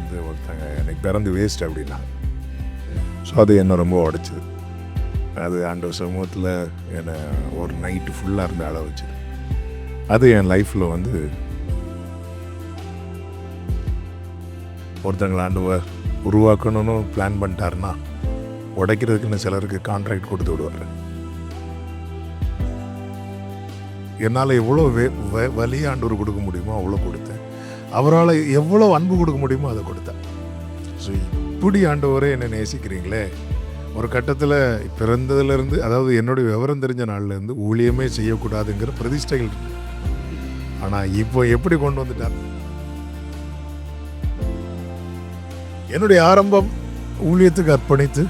வந்து ஒருத்தங்க எனக்கு பிறந்து வேஸ்ட் அப்படின்னா. ஸோ அது என்னை ரொம்ப உடைச்சிது. அது ஆண்டவர் சமூகத்தில் என்னை ஒரு நைட்டு ஃபுல்லாக இருந்து அழ வச்சுது. அது என் லைஃப்பில் வந்து ஒருத்தங்களை ஆண்டவர் உருவாக்கணும்னு பிளான் பண்ணிட்டாருன்னா உடைக்கிறதுக்குன்னு சிலருக்கு கான்ட்ராக்ட் கொடுத்து விடுவார். என்னால் எவ்வளோ வலி ஆண்டவர் கொடுக்க முடியுமோ அவ்வளோ கொடுத்தேன். அவரால் எவ்வளோ அன்பு கொடுக்க முடியுமோ அதை கொடுத்தேன். ஸோ இப்படி ஆண்டவரே என்னை நேசிக்கிறீங்களே. ஒரு கட்டத்தில் பிறந்ததுலேருந்து, அதாவது என்னுடைய விவரம் தெரிஞ்ச நாள்லேருந்து ஊழியமே செய்யக்கூடாதுங்கிற பிரதிஷ்டைகள் இருக்கு. ஆனால் இப்போ எப்படி கொண்டு வந்துட்டார். என்னுடைய ஆரம்பம் ஊழியத்துக்கு அர்ப்பணித்து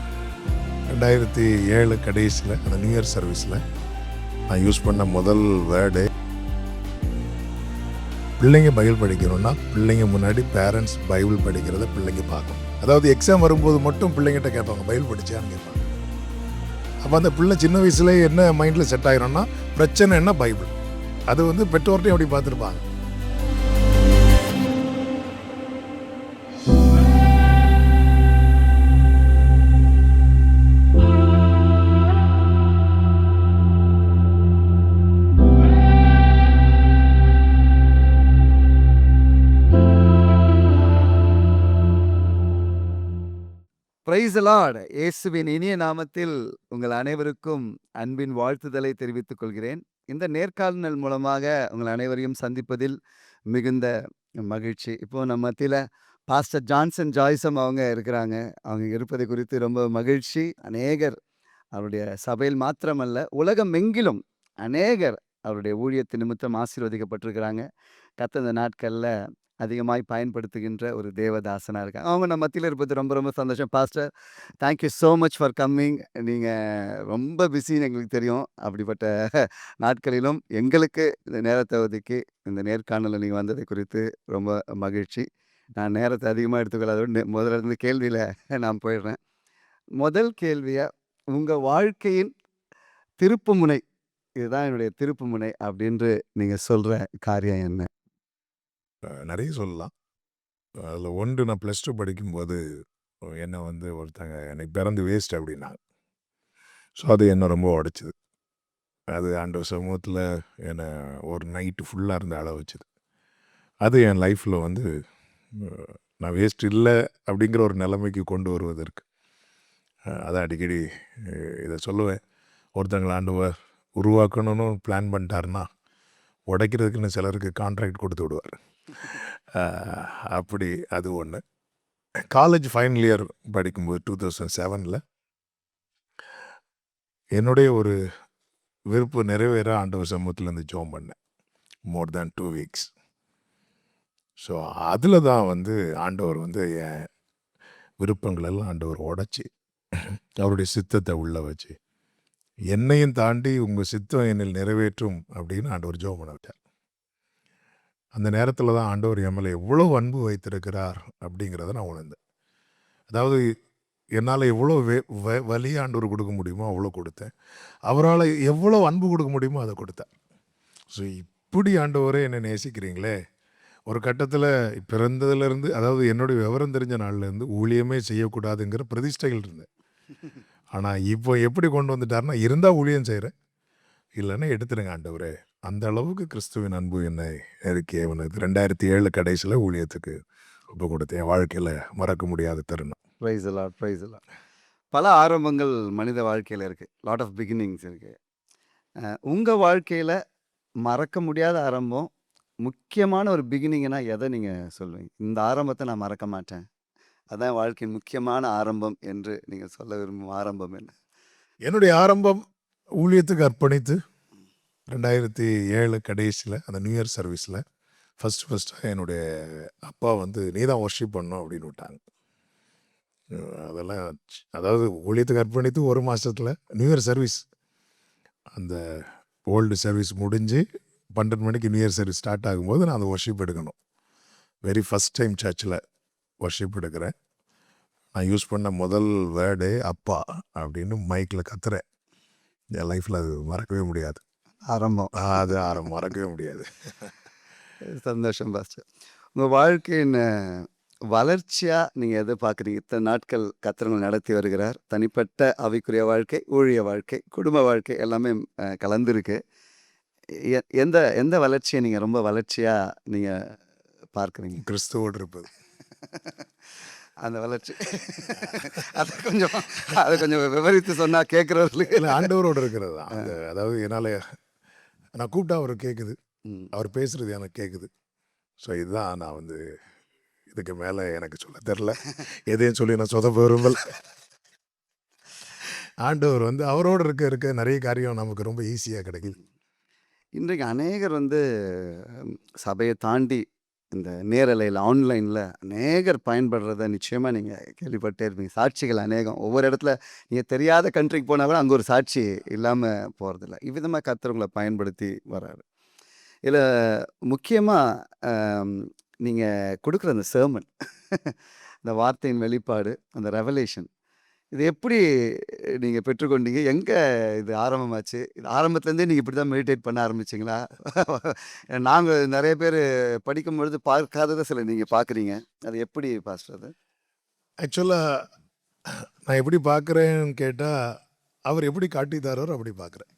2007 கடைசியில் அந்த நியூ இயர் சர்வீஸில் நான் யூஸ் பண்ண முதல் வேர்டு, பிள்ளைங்க பைபிள் படிக்கணும்னா பிள்ளைங்க முன்னாடி பேரண்ட்ஸ் பைபிள் படிக்கிறத பிள்ளைங்க பார்க்கணும். அதாவது எக்ஸாம் வரும்போது மட்டும் பிள்ளைங்கிட்ட கேட்பாங்க, பைபிள் படிச்சான்னு கேட்பாங்க. அப்போ அந்த பிள்ளை சின்ன வயசுலேயே என்ன மைண்டில் செட் ஆகிரும்னா பிரச்சனை என்ன பைபிள். அது வந்து பெற்றோர்ட்டையும் அப்படி பார்த்துருப்பாங்க. Praise the Lord. இயேசுவின் இனிய நாமத்தில் உங்கள் அனைவருக்கும் அன்பின் வாழ்த்துதலை தெரிவித்துக் கொள்கிறேன். இந்த நேர்காணல் மூலமாக உங்கள் அனைவரையும் சந்திப்பதில் மிகுந்த மகிழ்ச்சி. இப்போ நம்ம மத்தியில் பாஸ்டர் ஜான்சன் ஜாய்சம் அவங்க இருக்கிறாங்க. அவங்க இருப்பதை குறித்து ரொம்ப மகிழ்ச்சி. அநேகர் அவருடைய சபையில் மாத்திரமல்ல, உலகம் எங்கிலும் அநேகர் அவருடைய ஊழியத்து நிமித்தம் ஆசீர்வதிக்கப்பட்டிருக்கிறாங்க. கர்த்தர் இந்த நாட்களில் அதிகமாய் பயன்படுத்துகின்ற ஒரு தேவதாசனாக இருக்காங்க. அவங்க நம்ம மத்தியில் இருப்பது ரொம்ப ரொம்ப சந்தோஷம். Pastor, thank you so much for coming. நீங்கள் ரொம்ப பிஸின்னு எங்களுக்கு தெரியும். அப்படிப்பட்ட நாட்களிலும் எங்களுக்கு இந்த நேரத்தை ஒதுக்கி இந்த நேர்காணலில் நீங்கள் வந்ததை குறித்து ரொம்ப மகிழ்ச்சி. நான் நேரத்தை அதிகமாக எடுத்துக்கொள்ளாதோடு முதல்ல இருந்து கேள்வியில் நான் போயிடுறேன். முதல் கேள்வியாக, உங்கள் வாழ்க்கையின் திருப்புமுனை, இதுதான் என்னுடைய திருப்புமுனை அப்படின்று நீங்கள் சொல்கிற காரியம் என்ன? நிறைய சொல்லலாம். அதில் ஒன்று, நான் +2 படிக்கும்போது என்னை வந்து ஒருத்தங்க எனக்கு பிறந்து வேஸ்ட் அப்படின்னாங்க. ஸோ அது என்னை ரொம்ப உடைச்சிது. அது ஆண்டவர் சமூகத்தில் என்னை ஒரு நைட்டு ஃபுல்லாக இருந்து அழ வச்சுது. அது என் லைஃப்பில் வந்து நான் வேஸ்ட் இல்லை அப்படிங்கிற ஒரு நிலைமைக்கு கொண்டு வருவதற்கு அதை அடிக்கடி இதை சொல்லுவேன். ஒருத்தங்களை ஆண்டவர் உருவாக்கணும்னு பிளான் பண்ணிட்டாருன்னா உடைக்கிறதுக்குன்னு சிலருக்கு கான்ட்ராக்ட் கொடுத்து விடுவார். அப்படி அது ஒன்று. காலேஜ் ஃபைனல் இயர் படிக்கும்போது 2007 என்னுடைய ஒரு விருப்பம் நிறைவேற ஆண்டவர் சமூகத்துலேருந்து ஜெபம் பண்ணேன். மோர் தேன் 2 வீக்ஸ். ஸோ அதில் தான் வந்து ஆண்டவர் வந்து என் விருப்பங்களெல்லாம் ஆண்டவர் உடைச்சி அவருடைய சித்தத்தை உள்ள வச்சு, என்னையும் தாண்டி உங்கள் சித்தம் என்னில் நிறைவேற்றும் அப்படின்னு ஆண்டவர் ஜெபம் பண்ண வச்சார். அந்த நேரத்தில் தான் ஆண்டவர் என் மேலே எவ்வளோ அன்பு வைத்திருக்கிறார் அப்படிங்கிறத நான் உணர்ந்தேன். அதாவது என்னால் எவ்வளோ வலி ஆண்டவர் கொடுக்க முடியுமோ அவ்வளோ கொடுத்தேன். அவரால் எவ்வளோ அன்பு கொடுக்க முடியுமோ அதை கொடுத்தேன். ஸோ இப்படி ஆண்டவரே என்னை நேசிக்கிறீங்களே. ஒரு கட்டத்தில் பிறந்ததுலேருந்து, அதாவது என்னுடைய விவரம் தெரிஞ்ச நாள்லேருந்து ஊழியமே செய்யக்கூடாதுங்கிற பிரதிஷ்டைகள் இருந்தேன். ஆனால் இப்போ எப்படி கொண்டு வந்துட்டாருன்னா, இருந்தால் ஊழியம் செய்கிறேன், இல்லைன்னா எடுத்துடுங்க ஆண்டவரே. அந்த அளவுக்கு கிறிஸ்துவின் அன்பு என்னை நெருக்கிய 2007 கடைசியில் ஊழியத்துக்கு ஒப்பு கொடுத்தேன். என் வாழ்க்கையில் மறக்க முடியாத தருணம். Praise the Lord, praise the Lord. பல ஆரம்பங்கள் மனித வாழ்க்கையில் இருக்குது. லாட் ஆஃப் பிகினிங்ஸ் இருக்குது. உங்கள் வாழ்க்கையில் மறக்க முடியாத ஆரம்பம், முக்கியமான ஒரு பிகினிங்னா எதை நீங்கள் சொல்லுவீங்க? இந்த ஆரம்பத்தை நான் மறக்க மாட்டேன், அதான் வாழ்க்கையின் முக்கியமான ஆரம்பம் என்று நீங்கள் சொல்ல விரும்பும் ஆரம்பம் என்ன? என்னுடைய ஆரம்பம் ஊழியத்துக்கு அர்ப்பணித்து 2007 கடைசியில் அந்த நியூ இயர் சர்வீஸில் ஃபஸ்ட்டாக என்னுடைய அப்பா வந்து நீ தான் ஒர்ஷிப் பண்ணணும் அப்படின்னு விட்டாங்க. அதெல்லாம் அதாவது ஊழியத்துக்கு அர்ப்பணித்து 1 மாதத்தில் நியூ இயர் சர்வீஸ், அந்த ஓல்டு சர்வீஸ் முடிஞ்சு 12 மணிக்கு நியூ இயர் சர்வீஸ் ஸ்டார்ட் ஆகும்போது நான் அந்த ஒர்ஷிப் எடுக்கணும். வெரி ஃபஸ்ட் டைம் சர்ச்சில் ஒர்ஷிப் எடுக்கிறேன். நான் யூஸ் பண்ண முதல் வேர்டே அப்பா அப்படின்னு மைக்கில் கத்துறேன். என் லைஃப்பில் அது மறக்கவே முடியாது. ஆரம்பம் அது மறக்கவே முடியாது. சந்தோஷம் பாஸ்டர். உங்கள் வாழ்க்கையின் வளர்ச்சியா நீங்க எத பார்க்குறீங்க? இத்தன நாட்கள் கர்த்தர் உங்கள நடத்தி வருகிறார். தனிப்பட்ட ஆவிக்குரிய வாழ்க்கை, ஊழிய வாழ்க்கை, குடும்ப வாழ்க்கை எல்லாமே கலந்திருக்கு. எந்த எந்த வளர்ச்சிய நீங்க ரொம்ப வளர்ச்சியா நீங்க பார்க்குறீங்க? கிறிஸ்துவோடு இருப்பது. அந்த வளர்ச்சி. அத கொஞ்சம் விவரித்து சொன்னா கேட்கிறவர்களுக்கு. இல்ல ஆண்டவரோடு இருக்கிறது தான். அதாவது என்னால நான் கூப்பிட்டா அவருக்கு கேட்குது. ம். அவர் பேசுறது எனக்கு கேட்குது. ஸோ இதுதான் நான் வந்து இதுக்கு மேலே எனக்கு சொல்ல தெரில. எதையும் சொல்லி நான் சொதப்ப விரும்பல. ஆண்டவர் வந்து அவரோடு இருக்க நிறைய காரியம் நமக்கு ரொம்ப ஈஸியாக கிடைக்குது. இன்றைக்கு அநேகர் வந்து சபையை தாண்டி இந்த நேரலையில் ஆன்லைனில் அநேகர் பயன்படுறத நிச்சயமாக நீங்கள் கேள்விப்பட்டே இருப்பீங்க. சாட்சிகள் அநேகம் ஒவ்வொரு இடத்துல நீங்கள் தெரியாத கண்ட்ரிக்கு போனால் கூட அங்கே ஒரு சாட்சி இல்லாமல் போகிறதில்ல. இவ்விதமாக கர்த்தர் பயன்படுத்தி வர்றாரு. இதில் முக்கியமாக நீங்கள் கொடுக்குற அந்த சேர்மன் இந்த வார்த்தையின் வெளிப்பாடு, அந்த ரெவலேஷன், இது எப்படி நீங்க பெற்றுக்கொண்டீங்க? எங்க இது ஆரம்பமாச்சு? இது ஆரம்பத்துலேருந்தே நீங்க இப்படி தான் மெடிடேட் பண்ண ஆரம்பிச்சீங்களா? நாங்க நெறைய பேரு படிக்கும்பொழுது பார்க்காதத சில நீங்க பார்க்குறீங்க. அது எப்படி பாஸ்டர் அது? ஆக்சுவலாக நான் எப்படி பார்க்குறேன்னு கேட்டால் அவர் எப்படி காட்டி தராரோ அப்படி பார்க்குறேன்.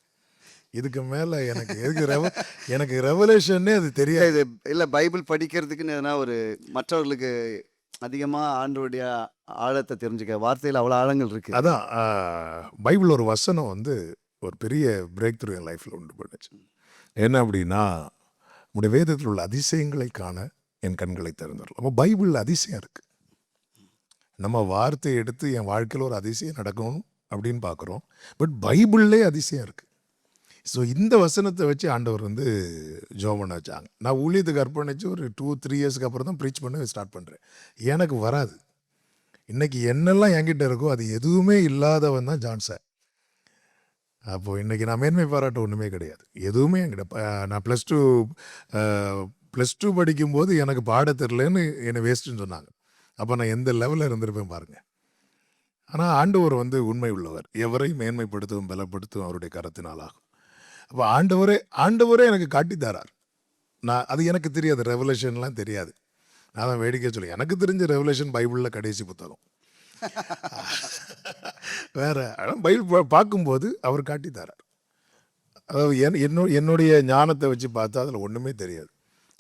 இதுக்கு மேலே எனக்கு எனக்கு ரெவலேஷன்னே அது தெரியாது. இது இல்ல பைபிள் படிக்கிறதுக்குன்னு எதனா ஒரு மற்றவர்களுக்கு அதிகமா ஆண்டவருடைய ஆழத்தை தெரிஞ்சுக்க வார்த்தையில அவ்வளோ ஆழங்கள் இருக்கு. அதான் பைபிள் ஒரு வசனம் வந்து ஒரு பெரிய பிரேக் த்ரூ என் லைஃப்பில் உண்டு பண்ணுச்சு. என்ன அப்படின்னா, உடைய வேதத்தில் உள்ள அதிசயங்களை காண என் கண்களை திறந்துடலாம். அப்போ பைபிளில் அதிசயம் இருக்குது. நம்ம வார்த்தையை எடுத்து என் வாழ்க்கையில் ஒரு அதிசயம் நடக்கணும் அப்படின்னு பார்க்குறோம். பட் பைபிள்லே அதிசயம் இருக்குது. ஸோ இந்த வசனத்தை வச்சு ஆண்டவர் வந்து ஜெபம் பண்ண வச்சாங்க. நான் ஊழியத்துக்கு அர்ப்பணித்து ஒரு 2-3 இயர்ஸ்க்கு அப்புறம் தான் ப்ரீச் பண்ண ஸ்டார்ட் பண்ணுறேன். எனக்கு வராது. இன்றைக்கி என்னெல்லாம் என்கிட்ட இருக்கோ அது எதுவுமே இல்லாதவன் தான் ஜான்சன். அப்போது இன்றைக்கி நான் மேன்மை பாராட்ட ஒன்றுமே கிடையாது. எதுவுமே என்கிட்ட நான் +2 படிக்கும்போது எனக்கு பாட தெரிலன்னு என்னை வேஸ்ட்டுன்னு சொன்னாங்க. அப்போ நான் எந்த லெவலில் இருந்திருப்பேன் பாருங்கள். ஆனால் ஆண்டவர் வந்து உண்மை உள்ளவர். எவரையும் மேன்மைப்படுத்தவும் பலப்படுத்தவும் அவருடைய கரத்தினாலாகும். அப்போ ஆண்டவரே எனக்கு காட்டி தரார். நான் அது எனக்கு தெரியாது, ரெவலேஷன்லாம் தெரியாது. நான் தான் வேடிக்கை சொல்லி எனக்கு தெரிஞ்ச ரெவலேஷன் பைபிளில் கடைசி புத்தகம். வேறு பைபிள் பார்க்கும்போது அவர் காட்டி தரார். அதாவது என்னுடைய ஞானத்தை வச்சு பார்த்தா அதில் ஒன்றுமே தெரியாது.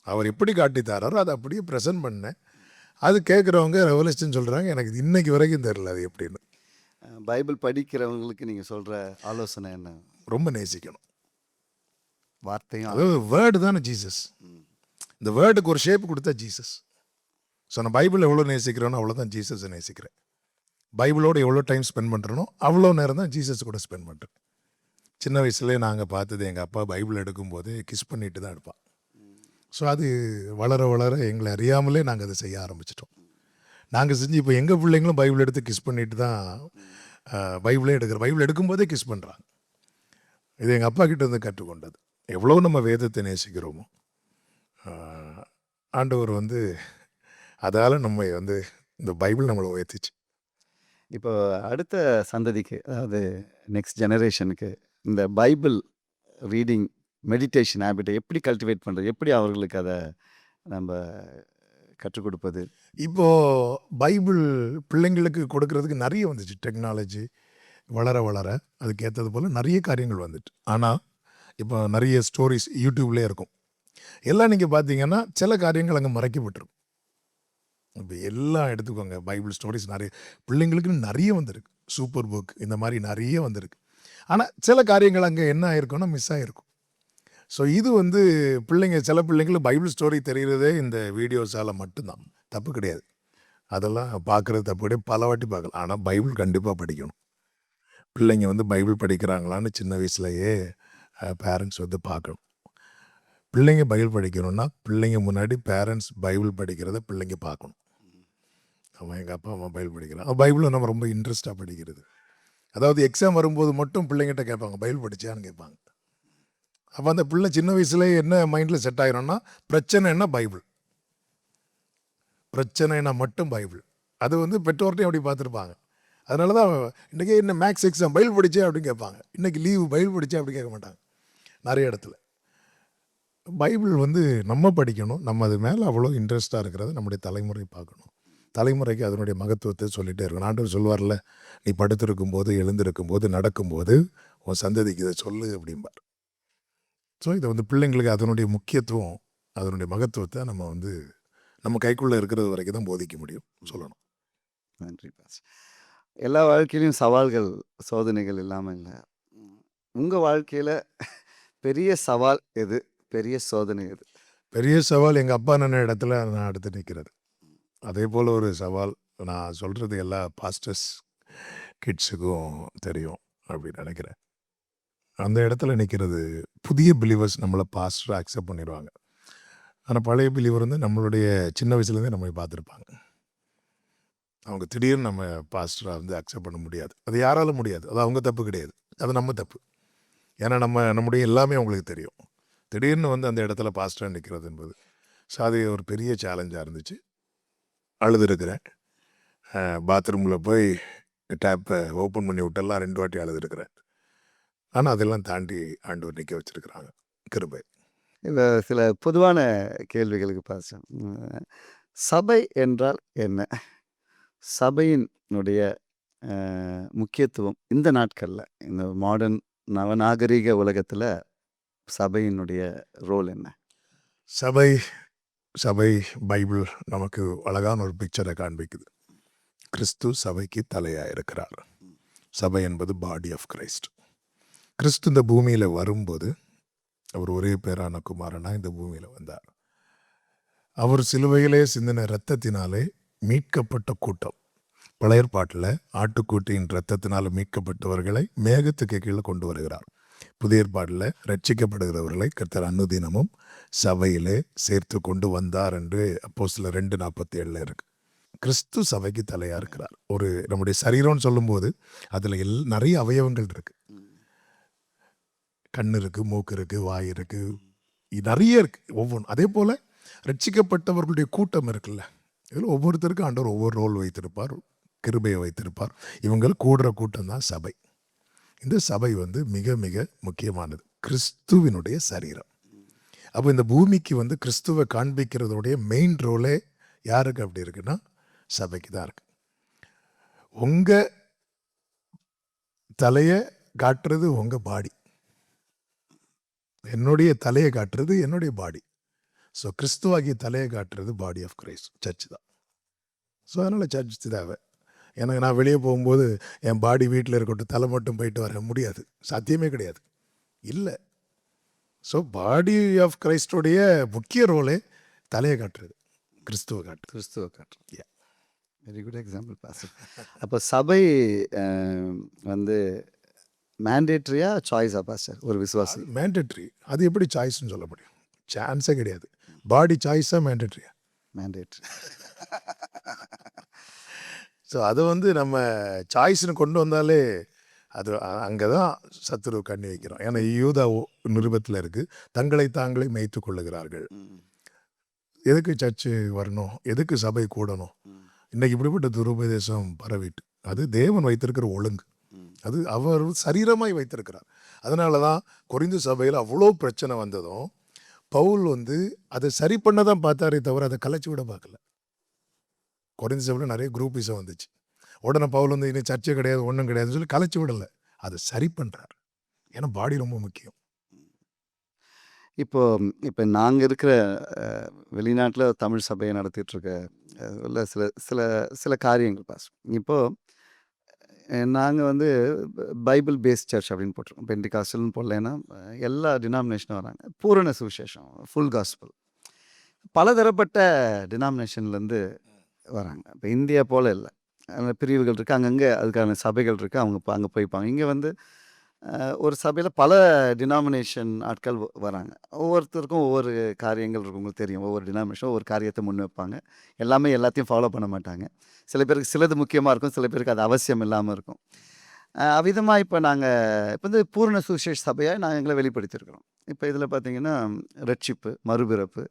அவர் எப்படி காட்டி தராரோ அதை அப்படியே ப்ரெசென்ட் பண்ணேன். அது கேட்குறவங்க ரெவலேஷன் சொல்கிறாங்க. எனக்கு இன்னைக்கு வரைக்கும் தெரியல அது எப்படின்னு. பைபிள் படிக்கிறவங்களுக்கு நீங்கள் சொல்கிற ஆலோசனை என்ன? ரொம்ப நேசிக்கணும் வார்த்தையும். அதாவது வேர்டு தானே ஜீசஸ். இந்த வேர்டுக்கு ஒரு ஷேப் கொடுத்தா ஜீசஸ். ஸோ நான் பைபிள் எவ்வளோ நேசிக்கிறேனோ அவ்வளோதான் ஜீசஸை நேசிக்கிறேன். பைபிளோடு எவ்வளோ டைம் ஸ்பெண்ட் பண்ணுறனோ அவ்வளோ நேரம் தான் ஜீசஸ் கூட ஸ்பெண்ட் பண்ணுறேன். சின்ன வயசுலேயே நாங்கள் பார்த்தது எங்கள் அப்பா பைபிள் எடுக்கும்போது கிஸ் பண்ணிட்டு தான் எடுப்பான். ஸோ அது வளர வளர எங்களை அறியாமலே நாங்கள் அதை செய்ய ஆரம்பிச்சிட்டோம். நாங்கள் செஞ்சு இப்போ எங்கள் பிள்ளைங்களும் பைபிள் எடுத்து கிஸ் பண்ணிட்டு தான் பைபிளே எடுக்கிறோம். பைபிள் எடுக்கும்போதே கிஸ் பண்ணுறாங்க. இது எங்கள் அப்பா கிட்ட இருந்து கற்றுக்கொண்டது. எவ்வளோ நம்ம வேதத்தை நேசிக்கிறோமோ ஆண்டவர் வந்து அதால் நம்ம வந்து இந்த பைபிள் நம்மளை உயர்த்திச்சு. இப்போ அடுத்த சந்ததிக்கு, அதாவது நெக்ஸ்ட் ஜெனரேஷனுக்கு இந்த பைபிள் ரீடிங் மெடிடேஷன் ஹேபிட்டை எப்படி கல்டிவேட் பண்ணுறது, எப்படி அவர்களுக்கு அதை நம்ம கற்றுக் கொடுப்பது? இப்போது பைபிள் பிள்ளைங்களுக்கு கொடுக்கறதுக்கு நிறைய வந்துச்சு. டெக்னாலஜி வளர வளர அதுக்கேற்றது போல் நிறைய காரியங்கள் வந்துட்டு. ஆனால் இப்போ நிறைய ஸ்டோரிஸ் யூடியூப்லேயே இருக்கும். எல்லாம் நீங்கள் பார்த்தீங்கன்னா சில காரியங்கள் அங்கே மறைக்கப்பட்டிருக்கும். இப்போ எல்லாம் எடுத்துக்கோங்க, பைபிள் ஸ்டோரிஸ் நிறைய பிள்ளைங்களுக்கு நிறைய வந்திருக்கு. சூப்பர் புக் இந்த மாதிரி நிறைய வந்திருக்கு. ஆனால் சில காரியங்கள் அங்கே என்ன ஆயிருக்குன்னா மிஸ் ஆகிருக்கும். ஸோ இது வந்து சில பிள்ளைங்களுக்கு பைபிள் ஸ்டோரி தெரிகிறதே இந்த வீடியோஸால் மட்டும்தான். தப்பு கிடையாது, அதெல்லாம் பார்க்குறது தப்பு கிடையாது, பல வாட்டி பார்க்கலாம். ஆனால் பைபிள் கண்டிப்பாக படிக்கணும். பிள்ளைங்க வந்து பைபிள் படிக்கிறாங்களான்னு சின்ன வயசுலையே பேரண்ட்ஸ் வந்து பார்க்கணும். பிள்ளைங்க பைபிள் படிக்கணும்னா பிள்ளைங்க முன்னாடி பேரண்ட்ஸ் பைபிள் படிக்கிறத பிள்ளைங்க பார்க்கணும். அவன் எங்கள் அப்பா அம்மா பைபிள் படிக்கிறான், பைபிளில் நம்ம ரொம்ப இன்ட்ரெஸ்ட்டாக படிக்கிறது. அதாவது எக்ஸாம் வரும்போது மட்டும் பிள்ளைங்கிட்ட கேட்பாங்க, பைபிள் படித்தான்னு கேட்பாங்க. அப்போ அந்த பிள்ளை சின்ன வயசுலேயே என்ன மைண்டில் செட் ஆகிரும்னா, பிரச்சனைன்னா பைபிள், பிரச்சனைனா மட்டும் பைபிள். அது வந்து பெற்றோர்கிட்டையும் அப்படி பார்த்துருப்பாங்க. அதனால தான் இன்றைக்கி என்ன மேக்ஸ் எக்ஸாம் பைபிள் படித்தே அப்படின்னு கேட்பாங்க. இன்றைக்கி லீவு பைபிள் படித்தே அப்படி கேட்க மாட்டாங்க. நிறைய இடத்துல பைபிள் வந்து நம்ம படிக்கணும். நம்ம அது மேலே அவ்வளோ இன்ட்ரெஸ்ட்டாக இருக்கிறத நம்முடைய தலைமுறை பார்க்கணும். தலைமுறைக்கு அதனுடைய மகத்துவத்தை சொல்லிகிட்டே இருக்கணும். ஆண்டவர் சொல்வார்ல, நீ படுத்திருக்கும் போது, எழுந்திருக்கும் போது, நடக்கும்போது உன் சந்ததிக்கு இதை சொல்லு அப்படிம்பார். ஸோ இதை வந்து பிள்ளைங்களுக்கு அதனுடைய முக்கியத்துவம், அதனுடைய மகத்துவத்தை நம்ம வந்து நம்ம கைக்குள்ளே இருக்கிறது வரைக்கும் தான் போதிக்க முடியும், சொல்லணும். நன்றி பாஸ்டர். எல்லா வாழ்க்கையிலும் சவால்கள், சோதனைகள் இல்லாமல் இல்லை. உங்கள் வாழ்க்கையில் பெரிய சவால் எது? பெரிய சோதனை எது? பெரிய சவால் எங்கள் அப்பா நின்ன இடத்துல நான் அடுத்து நிற்கிறது. அதே போல் ஒரு சவால் நான் சொல்கிறது எல்லா பாஸ்டர்ஸ் கிட்ஸுக்கும் தெரியும் அப்படின்னு நினைக்கிறேன். அந்த இடத்துல நிற்கிறது புதிய பிலீவர்ஸ் நம்மளை பாஸ்டராக அக்செப்ட் பண்ணிடுவாங்க. ஆனால் பழைய பிலீவர் வந்து நம்மளுடைய சின்ன வயசுலேருந்தே நம்மளை பார்த்துருப்பாங்க. அவங்க திடீர்னு நம்ம பாஸ்டராக வந்து அக்செப்ட் பண்ண முடியாது. அது யாராலும் முடியாது. அது அவங்க தப்பு கிடையாது, அது நம்ம தப்பு. ஏன்னா நம்முடைய எல்லாமே அவங்களுக்கு தெரியும். திடீர்னு வந்து அந்த இடத்துல பாஸ்டராக நிற்கிறது என்பது ஸோ அது ஒரு பெரிய சேலஞ்சாக இருந்துச்சு. அழுதுருக்கிறேன். பாத்ரூமில் போய் டேப்பை ஓப்பன் பண்ணி விட்டெல்லாம் 2 வாட்டி அழுதுருக்கிறேன். ஆனால் அதெல்லாம் தாண்டி ஆண்டவர் நிற்க வச்சுருக்கிறாங்க, கிருபை. இப்போ சில பொதுவான கேள்விகளுக்கு பாஸ்டர், சபை என்றால் என்ன? சபையினுடைய முக்கியத்துவம் இந்த நாட்களில், இந்த மாடர்ன் நவநாகரிக உலகத்தில் சபையினுடைய ரோல் என்ன? சபை சபை பைபிள் நமக்கு அழகான ஒரு பிக்சரை காண்பிக்குது. கிறிஸ்து சபைக்கு தலையாக இருக்கிறார். சபை என்பது பாடி ஆஃப் கிரைஸ்ட். கிறிஸ்து இந்த பூமியில் வரும்போது அவர் ஒரே பேரான குமாரனாக இந்த பூமியில் வந்தார். அவர் சிலுவையிலே சிந்தின இரத்தத்தினாலே மீட்கப்பட்ட கூட்டம். பழைய ஏற்பாட்டில் ஆட்டுக்குட்டியின் இரத்தத்தினால் மீட்கப்பட்டவர்களை மேகத்துக்கு கீழே கொண்டு வருகிறார். புதிய ஏற்பாட்டில் ரட்சிக்கப்படுகிறவர்களை கர்த்தர் அனுதினமும் சபையிலே சேர்த்து கொண்டு வந்தார் என்று அப்போஸ்தலர் 2:47 இருக்கு. கிறிஸ்து சபைக்கு தலையாக இருக்கிறார். ஒரு நம்முடைய சரீரம்னு சொல்லும்போது அதில் நிறைய அவயவங்கள் இருக்கு. கண் இருக்கு, மூக்கு இருக்கு, வாய் இருக்கு, நிறைய இருக்கு ஒவ்வொன்றும். அதே போல் ரட்சிக்கப்பட்டவர்களுடைய கூட்டம் இருக்குல்ல, இதில் ஒவ்வொருத்தருக்கும் ஆண்டவர் ஒவ்வொரு ரோல் வைத்திருப்பார், கிருபையை வைத்திருப்பார். இவங்க கூடுற கூட்டம் தான் சபை. இந்த சபை வந்து மிக மிக முக்கியமானது, கிறிஸ்துவினுடைய சரீரம். அப்போ இந்த பூமிக்கு வந்து கிறிஸ்துவை காண்பிக்கிறதுடைய மெயின் ரோலே யாருக்கு அப்படி இருக்குன்னா சபைக்கு தான் இருக்கு. உங்கள் தலையை காட்டுறது உங்கள் பாடி, என்னுடைய தலையை காட்டுறது என்னுடைய பாடி. ஸோ கிறிஸ்துவாகிய தலையை காட்டுறது பாடி ஆஃப் கிரைஸ்ட், சர்ச் தான். ஸோ அதனால் சர்ச் தேவை. எனக்கு நான் வெளியே போகும்போது என் பாடி வீட்டில் இருக்கட்டும், தலை மட்டும் போயிட்டு வர முடியாது, சாத்தியமே கிடையாது, இல்லை. ஸோ பாடி ஆஃப் கிரைஸ்டோடைய முக்கிய ரோலே தலையை காட்டுறது, கிறிஸ்துவை காட்டுறது. Very good example pastor. அப்போ சபை வந்து மேண்டேட்ரியா சாய்ஸா பாஸ்டர் ஒரு விசுவாசி? மேண்டேட்ரி. அது எப்படி சாய்ஸ்ன்னு சொல்ல முடியும்? சான்ஸே கிடையாது. பாடி சாய்ஸா மேண்டேட்ரியா? மேண்டேட்ரி. ஸோ அதை வந்து நம்ம சாய்ஸ்னு கொண்டு வந்தாலே அது அங்கே தான் சத்துரு கண்ணி வைக்கிறோம். ஏன்னா யூதா நிருபத்தில் இருக்குது, தங்களை தாங்களே மேய்த்து கொள்ளுகிறார்கள். எதுக்கு சர்ச்சு வரணும், எதுக்கு சபை கூடணும்? இன்றைக்கி இப்படிப்பட்ட துருபதேசம் பரவிட்டு, அது தேவன் வைத்திருக்கிற ஒழுங்கு, அது அவர் சரீரமாய் வைத்திருக்கிறார். அதனால தான் கொரிந்து சபையில் அவ்வளோ பிரச்சனை வந்ததும் பவுல் வந்து அதை சரி பண்ண தான் பார்த்தாரே தவிர அதை கலைச்சி விட பார்க்கல. கொரிந்து சபையில் நிறைய குரூப்பிசம் வந்துச்சு. உடனே பவுல் வந்து இனி சர்ச்சை கிடையாது, ஒன்றும் கிடையாதுன்னு சொல்லி கலைச்சி விடலை, அதை சரி பண்ணுறார். ஏன்னா பாடி ரொம்ப முக்கியம். இப்போ நாங்கள் இருக்கிற வெளிநாட்டில் தமிழ் சபையை நடத்திட்டுருக்க உள்ள சில சில சில காரியங்கள் பாஸ். இப்போது நாங்கள் வந்து பைபிள் பேஸ்ட் சர்ச் அப்படின்னு போட்டிருக்கோம். பெண்டிகாஸ்டல்னு போடலைன்னா எல்லா டினாமினேஷனும் வராங்க. பூரண சுவிசேஷம், ஃபுல் காஸ்பல். பலதரப்பட்ட டினாமினேஷன்லேருந்து வராங்க. இப்போ இந்தியா போல் இல்லை, பிரிவுகள் இருக்குது, அங்கங்கே அதுக்கான சபைகள் இருக்குது, அவங்க அங்கே போய்ப்பாங்க. இங்கே வந்து ஒரு சபையில் பல டினாமினேஷன் ஆட்கள் வராங்க. ஒவ்வொருத்தருக்கும் ஒவ்வொரு காரியங்கள் இருக்கும், உங்களுக்கு தெரியும். ஒவ்வொரு டினாமினேஷன் ஒவ்வொரு காரியத்தை முன் வைப்பாங்க. எல்லாமே எல்லாத்தையும் ஃபாலோ பண்ண மாட்டாங்க. சில பேருக்கு சிலது முக்கியமாக இருக்கும், சில பேருக்கு அது அவசியம் இல்லாமல் இருக்கும். அவ்விதமாக இப்போ நாங்கள் இப்போ வந்து பூரண சுவிசேஷ சபையாக நாங்கள் எங்களை வெளிப்படுத்தியிருக்கிறோம். இப்போ இதில் பார்த்திங்கன்னா ரட்சிப்பு, மறுபிறப்பு,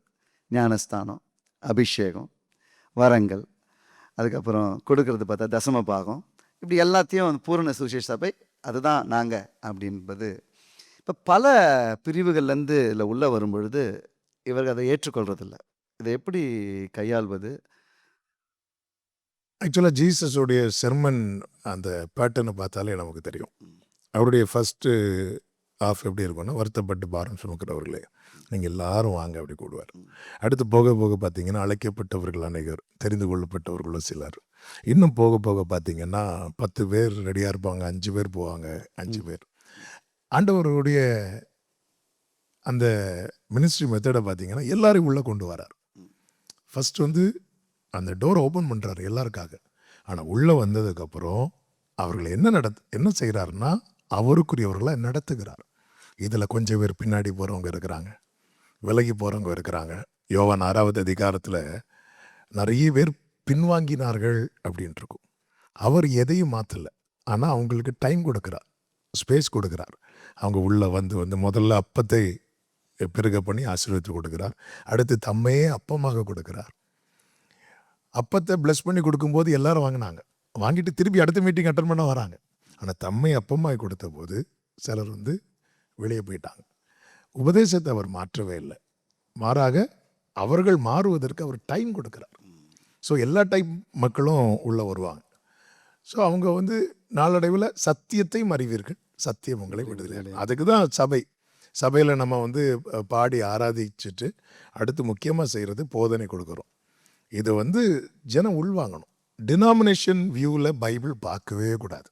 ஞானஸ்தானம், அபிஷேகம், வரங்கள், அதுக்கப்புறம் கொடுக்கறது பார்த்தா தசம பாகம், இப்படி எல்லாத்தையும் பூரண சுவிசேஷ சபை அதுதான் நாங்கள் அப்படின்பது. இப்போ பல பிரிவுகள்லேருந்து இல்லை உள்ளே வரும்பொழுது இவர்கள் அதை ஏற்றுக்கொள்வதில்லை. இதை எப்படி கையாள்வது? ஆக்சுவலாக ஜீசஸோடைய செர்மன் அந்த பேட்டர்னை பார்த்தாலே நமக்கு தெரியும். அவருடைய ஃபஸ்ட்டு ஆஃப் எப்படி இருக்கும்னா, வருத்தப்பட்டு பாரம் சுமக்கிறவர்களே நீங்கள் எல்லாரும் வாங்க அப்படி கூடுவார். அடுத்து போக போக பார்த்தீங்கன்னா, அழைக்கப்பட்டவர்கள் அநேகர், தெரிந்து கொள்ளப்பட்டவர்களும் சிலர். இன்னும் போக போக பார்த்தீங்கன்னா 10 பேர் ரெடியாக இருப்பாங்க, 5 பேர் போவாங்க, 5 பேர். ஆண்டவருடைய அந்த மினிஸ்ட்ரி மெத்தடை பார்த்தீங்கன்னா எல்லாரையும் உள்ளே கொண்டு வரார். ஃபஸ்ட் வந்து அந்த டோரை ஓப்பன் பண்ணுறாரு எல்லாருக்காக. ஆனால் உள்ளே வந்ததுக்கப்புறம் அவர்களை என்ன செய்கிறாருன்னா, அவருக்குரியவர்களை நடத்துகிறார். இதில் கொஞ்சம் பேர் பின்னாடி போகிறவங்க இருக்கிறாங்க, விலகி போகிறவங்க இருக்கிறாங்க. யோவான் 6வது அதிகாரத்தில் நிறைய பேர் பின்வாங்கினார்கள் அப்படின்ட்டு இருக்கும். அவர் எதையும் மாற்றலை, ஆனால் அவங்களுக்கு டைம் கொடுக்குறார், ஸ்பேஸ் கொடுக்குறார். அவங்க உள்ளே வந்து முதல்ல அப்பத்தை பெருக பண்ணி ஆசீர்வதித்து கொடுக்குறார். அடுத்து தம்மையே அப்பமாக கொடுக்குறார். அப்பத்தை பிளஸ் பண்ணி கொடுக்கும்போது எல்லாரும் வாங்கினாங்க, வாங்கிட்டு திருப்பி அடுத்த மீட்டிங் அட்டன் பண்ண வராங்க. ஆனால் தம்மை அப்பமாக கொடுத்த போது சிலர் வந்து வெளியே போயிட்டாங்க. உபதேசத்தை அவர் மாற்றவே இல்லை, மாறாக அவர்கள் மாறுவதற்கு அவர் டைம் கொடுக்குறார். ஸோ எல்லா டைப் மக்களும் உள்ளே வருவாங்க. ஸோ அவங்க வந்து நாளடைவில் சத்தியத்தையும் அறிவீர்கள், சத்தியம் உங்களை விடுதலை. அதுக்கு தான் சபையில் நம்ம வந்து பாடி ஆராதிச்சுட்டு அடுத்து முக்கியமாக செய்கிறது போதனை கொடுக்குறோம். இதை வந்து ஜனம் உள்வாங்கணும். டினாமினேஷன் வியூவில் பைபிள் பார்க்கவே கூடாது.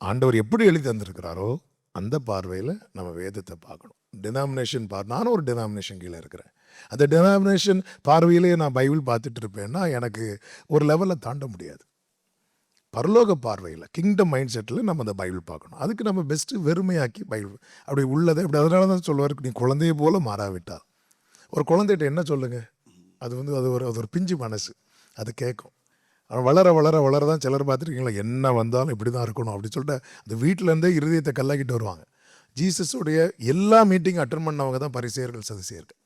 ஆண்டவர் எப்படி எழுதி தந்திருக்கிறாரோ அந்த பார்வையில் நம்ம வேதத்தை பார்க்கணும். டினாமினேஷன் நானும் ஒரு டினாமினேஷன் கீழே இருக்கிறேன். அந்த டினாமினேஷன் பார்வையிலே நான் பைபிள் பார்த்துட்டு இருப்பேன்னா எனக்கு ஒரு லெவலில் தாண்ட முடியாது. பரலோக பார்வையில் கிங்டம் மைண்ட் செட்டில் நம்ம அந்த பைபிள் பார்க்கணும். அதுக்கு நம்ம பெஸ்ட்டு வெறுமையாக்கி பைபிள் அப்படி உள்ளதை இப்படி. அதனால தான் சொல்லுவார், நீ குழந்தைய போல மாறாவிட்டால். ஒரு குழந்தைகிட்ட என்ன சொல்லுங்கள், அது வந்து அது ஒரு பிஞ்சு மனசு, அது கேட்கும். அவன் வளர வளர வளர தான் சிலர் பார்த்துருக்கீங்களா, என்ன வந்தாலும் இப்படி தான் இருக்கணும் அப்படி சொல்லிட்டு அந்த வீட்டிலேருந்தே இருதயத்தை கல்லாக்கிட்டு வருவாங்க. ஜீசஸுடைய எல்லா மீட்டிங் அட்டன் பண்ணவங்க தான் பரிசேயர்கள், சதுசேயர்கள்.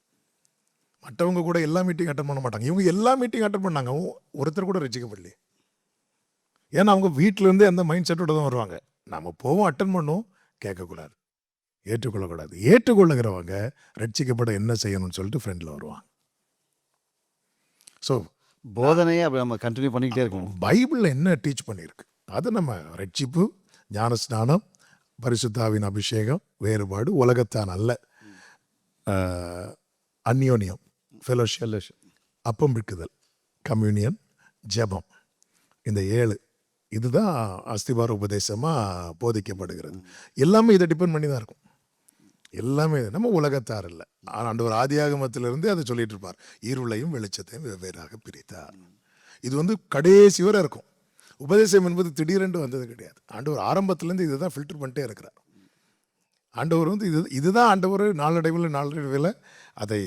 மற்றவங்க கூட எல்லா மீட்டிங் அட்டன் பண்ண மாட்டாங்க. இவங்க எல்லா மீட்டிங் அட்டன் பண்ணாங்க, ஒருத்தர் கூட ரசிக்கப்படலையே. ஏன்னா அவங்க வீட்டிலேருந்தே அந்த மைண்ட் செட்டோட தான் வருவாங்க. நம்ம போவோம், அட்டன் பண்ணுவோம், கேட்கக்கூடாது, ஏற்றுக்கொள்ளக்கூடாது. ஏற்றுக்கொள்ளுகிறவங்க ரட்சிக்கப்பட என்ன செய்யணும்னு சொல்லிட்டு ஃப்ரெண்டில் வருவாங்க. ஸோ போதனையே அப்படி நம்ம கண்டினியூ பண்ணிக்கிட்டே இருக்கணும். பைபிளில் என்ன டீச் பண்ணியிருக்கு அது நம்ம ரட்சிப்பு, ஞானஸ்நானம், பரிசுத்தாவின் அபிஷேகம், வேறுபாடு, உலகத்தான் அல்ல, அந்யோன்யம், ஃபெலோஷிப், அப்பம் விற்குதல், கம்யூனியன், ஜெபம், இந்த 7 இதுதான் அஸ்திபார உபதேசமாக போதிக்கப்படுகிறது. எல்லாமே இதை டிபெண்ட் பண்ணி தான் இருக்கும். எல்லாமே நம்ம உலகத்தார் இல்லை. ஆண்டவர் ஆதியாகமத்திலிருந்து அதை சொல்லிட்டு இருப்பார், இருளையும் வெளிச்சத்தையும் வெவ்வேறாக பிரித்தார். இது வந்து கடைசி வரை இருக்கும். உபதேசம் என்பது திடீரென்று வந்தது கிடையாது. ஆண்டவர் ஆரம்பத்திலேருந்து இதை தான் ஃபில்டர் பண்ணிட்டே இருக்கிறார். ஆண்டவர் வந்து இதுதான் ஆண்டவர் நாளடைவில் அதை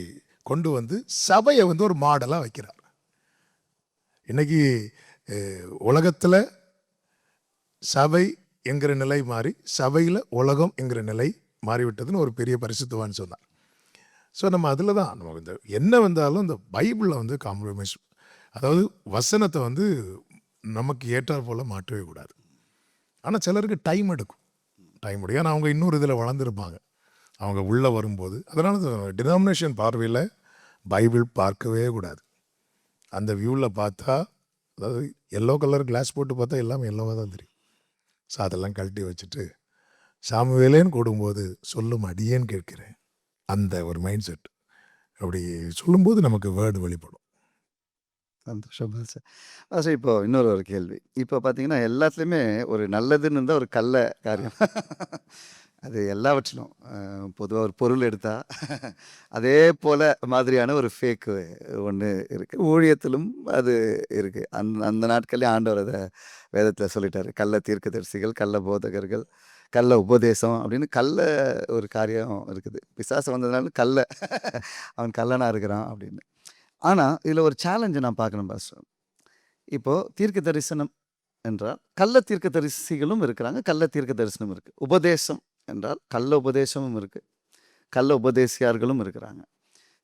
கொண்டு வந்து சபையை வந்து ஒரு மாடலாக வைக்கிறார். இன்னைக்கு உலகத்தில் சபை என்கிற நிலை மாறி சபையில் உலகம் என்கிற நிலை மாறிவிட்டதுன்னு ஒரு பெரிய பரிசுத்தவான்னு சொன்னார். ஸோ நம்ம அதில் தான் நம்ம இந்த என்ன வந்தாலும் இந்த பைபிளில் வந்து காம்ப்ரமைஸ், அதாவது வசனத்தை வந்து நமக்கு ஏற்றார் போல் மாற்றவே கூடாது. ஆனால் சிலருக்கு டைம் எடுக்கும். ஏன்னா அவங்க இன்னொரு இதில் வளர்ந்துருப்பாங்க, அவங்க உள்ளே வரும்போது. அதனால டினாமினேஷன் பார்வையில் பைபிள் பார்க்கவே கூடாது. அந்த வியூவில் பார்த்தா, அதாவது எல்லோ கலர் கிளாஸ் போட்டு பார்த்தா எல்லாமே எல்லோவாக தான் தெரியும். ஸோ அதெல்லாம் கழட்டி வச்சுட்டு சாமுவேலேன்னு கூடும்போது சொல்லும் அடியேன்னு கேட்கிறேன், அந்த ஒரு மைண்ட் செட் அப்படி சொல்லும்போது நமக்கு வேர்டு வெளிப்படும். சந்தோஷம் சார். இப்போ இன்னொரு கேள்வி. இப்போ பார்த்தீங்கன்னா எல்லாத்துலேயுமே ஒரு நல்லதுன்னு இருந்தால் ஒரு கள்ள காரியம் அது எல்லாவற்றிலும் பொதுவாக ஒரு பொருள் எடுத்தால் அதே போல் மாதிரியான ஒரு ஃபேக்கு ஒன்று இருக்குது. ஊழியத்திலும் அது இருக்குது. அந்த நாட்களே ஆண்டவர் அதை வேதத்தில் சொல்லிட்டாரு. கள்ள தீர்க்கதரிசிகள், கள்ள போதகர்கள், கள்ள உபதேசம் அப்படின்னு கள்ள ஒரு காரியம் இருக்குது. பிசாசு வந்ததுனால அவன் கள்ளனாக இருக்கிறான் அப்படின்னு. ஆனால் இதில் ஒரு சேலஞ்சை நான் பார்க்கணும் பாஸ்டர். இப்போது தீர்க்க தரிசனம் என்றால் கள்ள தீர்க்க தரிசிகளும் இருக்கிறாங்க, கள்ள தீர்க்க தரிசனம் இருக்குது. உபதேசம் என்றால் கள்ள உபதேசமும் இருக்குது, கள்ள உபதேசியார்களும் இருக்கிறாங்க.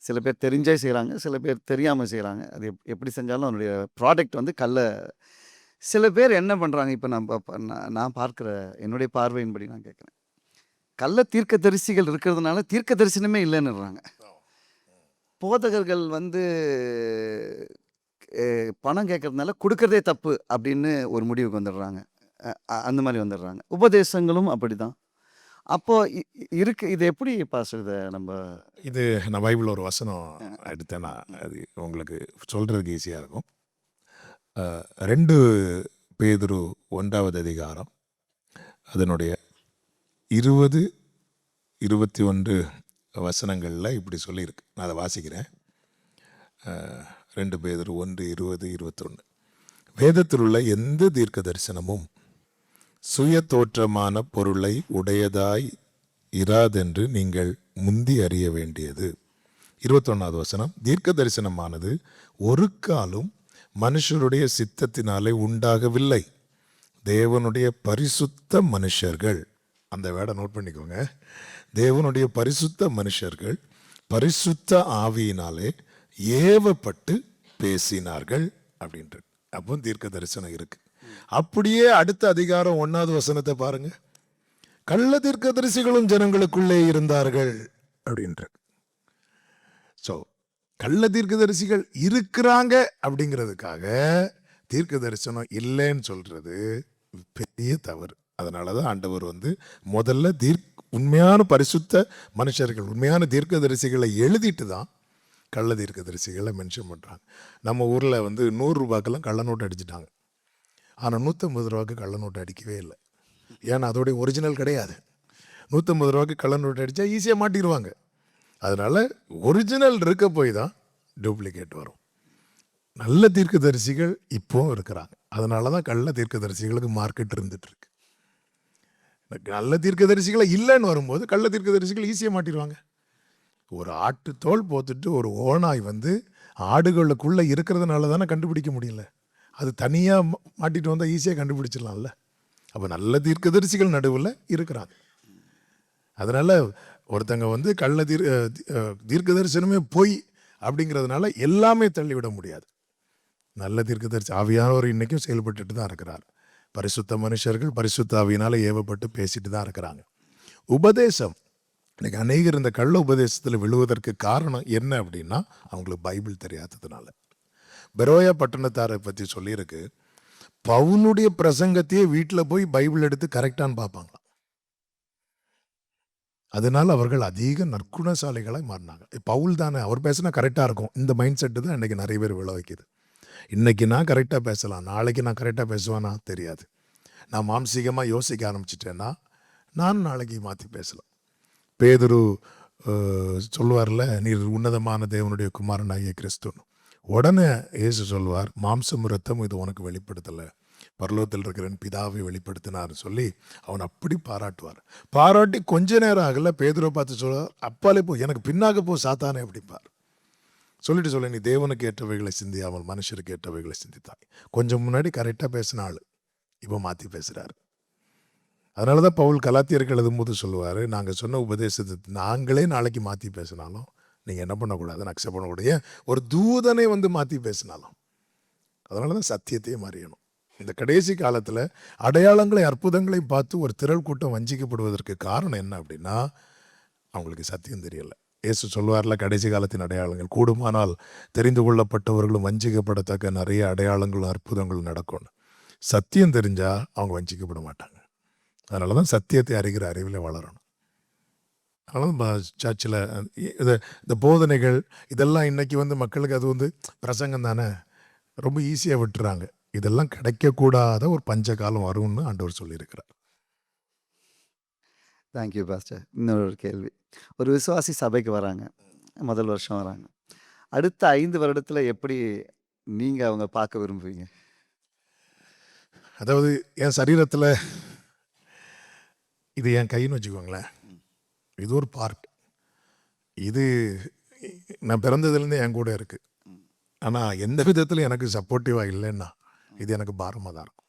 சில பேர் தெரிஞ்சே செய்கிறாங்க, சில பேர் தெரியாமல் செய்கிறாங்க. அது எப்படி செஞ்சாலும் அவனுடைய ப்ராடக்ட் வந்து சில பேர் என்ன பண்ணுறாங்க, இப்போ நான் பார்க்குற என்னுடைய பார்வையின்படி நான் கேட்குறேன், கள்ள தீர்க்க தரிசிகள் இருக்கிறதுனால தீர்க்க தரிசனமே இல்லைன்னுறாங்க. போதகர்கள் வந்து பணம் கேட்கறதுனால குடுக்கறதே தப்பு அப்படின்னு ஒரு முடிவுக்கு வந்துடுறாங்க. அந்த மாரி வந்துடுறாங்க. உபதேசங்களும் அப்படிதான். அப்போ இருக்கு இது எப்படி பாஸ்டர் இத நம்ப இது நான் பைபிள்ல ஒரு வசனம் எடுத்தேன்னா, அது உங்களுக்கு சொல்றதுக்கு ஈஸியா இருக்கும். 2 பேதுரு 1வது அதிகாரம், அதனுடைய 20, 21 வசனங்கள்ல இப்படி சொல்லியிருக்கு. நான் அத வாசிக்கிறேன். 2 பேதுரு 1, 20, 21. வேதத்தில் உள்ள எந்த தீர்க்க தரிசனமும் சுய தோற்றமான பொருளை உடையதாய் இராதென்று நீங்கள் முந்தி அறிய வேண்டியது. 21வது வசனம், தீர்க்க தரிசனமானது ஒரு காலும் மனுஷருடைய சித்தத்தினாலே உண்டாகவில்லை, தேவனுடைய பரிசுத்த மனுஷர்கள், அந்த வேர்டை நோட் பண்ணிக்கோங்க, தேவனுடைய பரிசுத்த மனுஷர்கள் பரிசுத்த ஆவியினாலே ஏவப்பட்டு பேசினார்கள் அப்படின்றது. அப்போ தீர்க்க தரிசனம் இருக்கு. அப்படியே அடுத்த அதிகாரம் 1வது வசனத்தை பாருங்க, கள்ள தீர்க்கதரிசிகளும் ஜனங்களுக்குள்ளே இருந்தார்கள் அப்படின்ற. ஸோ கள்ள தீர்க்கதரிசிகள் இருக்கிறாங்க அப்படிங்கிறதுக்காக தீர்க்க தரிசனம் இல்லைன்னு சொல்றது பெரிய தவறு. அதனால தான் ஆண்டவர் வந்து முதல்ல உண்மையான பரிசுத்த மனுஷர்கள், உண்மையான தீர்க்கதரிசிகளை எழுதிட்டு தான் கள்ள தீர்க்கதரிசிகளை மென்ஷன் பண்ணுறாங்க. நம்ம ஊரில் வந்து 100 ரூபாய்க்கெல்லாம் கள்ள நோட்டு அடிச்சிட்டாங்க. ஆனால் 150 ரூபாய்க்கு கள்ள நோட்டு அடிக்கவே இல்லை. ஏன்னா அதோடைய ஒரிஜினல் கிடையாது. 150 ரூபாய்க்கு கள்ள நோட்டு அடித்தா ஈஸியாக மாட்டிடுவாங்க. அதனால் ஒரிஜினல் இருக்க போய் தான் டூப்ளிகேட் வரும். நல்ல தீர்க்கதரிசிகள் இப்போவும் இருக்கிறாங்க. அதனால தான் கள்ள தீர்க்கதரிசிகளுக்கு மார்க்கெட் இருந்துகிட்ருக்கு. நல்ல தீர்க்கதரிசிகளை இல்லைன்னு வரும்போது கள்ள தீர்க்கதரிசிகள் ஈஸியாக மாட்டிடுவாங்க. ஒரு ஆட்டு தோல் போத்துட்டு ஒரு ஓநாய் வந்து ஆடுகளுக்குள்ளே இருக்கிறதுனால தானே கண்டுபிடிக்க முடியல. அது தனியாக மாட்டிட்டு வந்தால் ஈஸியாக கண்டுபிடிச்சிடலாம்ல. அப்போ நல்ல தீர்க்கதரிசிகள் நடுவில் இருக்கிறாங்க. அதனால் ஒருத்தங்க வந்து கள்ள தீர்க்க தரிசனமே பொய் அப்படிங்கிறதுனால எல்லாமே தள்ளிவிட முடியாது. நல்ல தீர்க்கதரிசி ஆவியானவர் இன்றைக்கும் செயல்பட்டுட்டு தான் இருக்கிறார். பரிசுத்த மனுஷர்கள் பரிசுத்த ஆவியினால் ஏவப்பட்டு பேசிட்டு தான் இருக்கிறாங்க. உபதேசம், இன்னைக்கு அநேகர் இந்த கள்ள உபதேசத்தில் விழுவதற்கு காரணம் என்ன அப்படின்னா, அவங்களுக்கு பைபிள் தெரியாததுனால. பெரோயா பட்டணத்தாரை பற்றி சொல்லியிருக்கு, பவுலுடைய பிரசங்கத்தையே வீட்டில் போய் பைபிள் எடுத்து கரெக்டான்னு பார்ப்பாங்களாம். அதனால் அவர்கள் அதிக நற்குணசாலிகளாக மாறினாங்க. பவுல் தானே, அவர் பேசினா கரெக்டாக இருக்கும், இந்த மைண்ட் செட்டு தான் இன்றைக்கி நிறைய பேர் விழ வைக்கிது. இன்றைக்கி நான் கரெக்டாக பேசலாம், நாளைக்கு நான் கரெக்டாக பேசுவேன்னா தெரியாது. நான் மாம்சீகமாக யோசிக்க ஆரம்பிச்சிட்டேன்னா நான் நாளைக்கு மாற்றி பேசலாம். பேதுரு சொல்லுவார்ல, நீர் உன்னதமான தேவனுடைய குமாரனாகிய கிறிஸ்துன்னு. உடனே இயேசு சொல்வார், மாம்சம் ரத்தம் இது உனக்கு வெளிப்படுத்தலை, பரலோகத்தில் இருக்கிறன் பிதாவை வெளிப்படுத்தினார் சொல்லி அவன் அப்படி பாராட்டுவார். பாராட்டி கொஞ்ச நேரம் ஆகல பேதுருவை பார்த்து சொல்லுவார், அப்பாலே போ, எனக்கு பின்னாக போ சாத்தானே அப்படிப்பார். சொல்லிட்டு சொல்ல, நீ தேவனுக்கு ஏற்றவைகளை சிந்தியாமல் மனுஷருக்கு ஏற்றவைகளை சிந்தித்தாய். கொஞ்சம் முன்னாடி கரெக்டாக பேசின ஆள் இப்போ மாற்றி பேசுகிறாரு. அதனால தான் பவுல் கலாத்தியருக்கு எழுதும்போது சொல்லுவார், நாங்கள் சொன்ன உபதேசத்தை நாங்களே நாளைக்கு மாற்றி பேசினாலும் நீங்கள் என்ன பண்ணக்கூடாதுன்னு அக்செப்ட் பண்ணக்கூடிய ஒரு தூதனை வந்து மாற்றி பேசினாலும். அதனால தான் சத்தியத்தையே மாறியணும். இந்த கடைசி காலத்தில் அடையாளங்களை அற்புதங்களை பார்த்து ஒரு திரள் கூட்டம் வஞ்சிக்கப்படுவதற்கு காரணம் என்ன அப்படின்னா, அவங்களுக்கு சத்தியம் தெரியலை. இயேசு சொல்வார்ல, கடைசி காலத்தின் அடையாளங்கள் கூடுமானால் தெரிந்து கொள்ளப்பட்டவர்களும் வஞ்சிக்கப்படத்தக்க நிறைய அடையாளங்களும் அற்புதங்களும் நடக்கும்னு. சத்தியம் தெரிஞ்சால் அவங்க வஞ்சிக்கப்பட மாட்டாங்க. அதனால தான் சத்தியத்தை அறிகிற அறிவில் வளரணும். அதனால சர்ச்சில் இந்த போதனைகள் இதெல்லாம் இன்றைக்கி வந்து மக்களுக்கு அது வந்து பிரசங்கம் தானே, ரொம்ப ஈஸியாக விட்டுறாங்க. இதெல்லாம் கிடைக்கக்கூடாத ஒரு பஞ்ச காலம் வரும்னு ஆண்டவர் சொல்லியிருக்கிறார். Thank you pastor. இன்னொரு கேள்வி, ஒரு விசுவாசி சபைக்கு வராங்க, முதல் வருஷம் வராங்க, அடுத்த 5 வருடத்தில் எப்படி நீங்கள் அவங்க பார்க்க விரும்புவீங்க? அதாவது என் சரீரத்தில் இது என் கைன்னு வச்சுக்கோங்களேன், இது ஒரு பார்ட். இது நான் பிறந்ததுலேருந்து என் கூட இருக்குது. ஆனால் எந்த விதத்தில் எனக்கு சப்போர்ட்டிவாக இல்லைன்னா இது எனக்கு பாரமாக தான் இருக்கும்.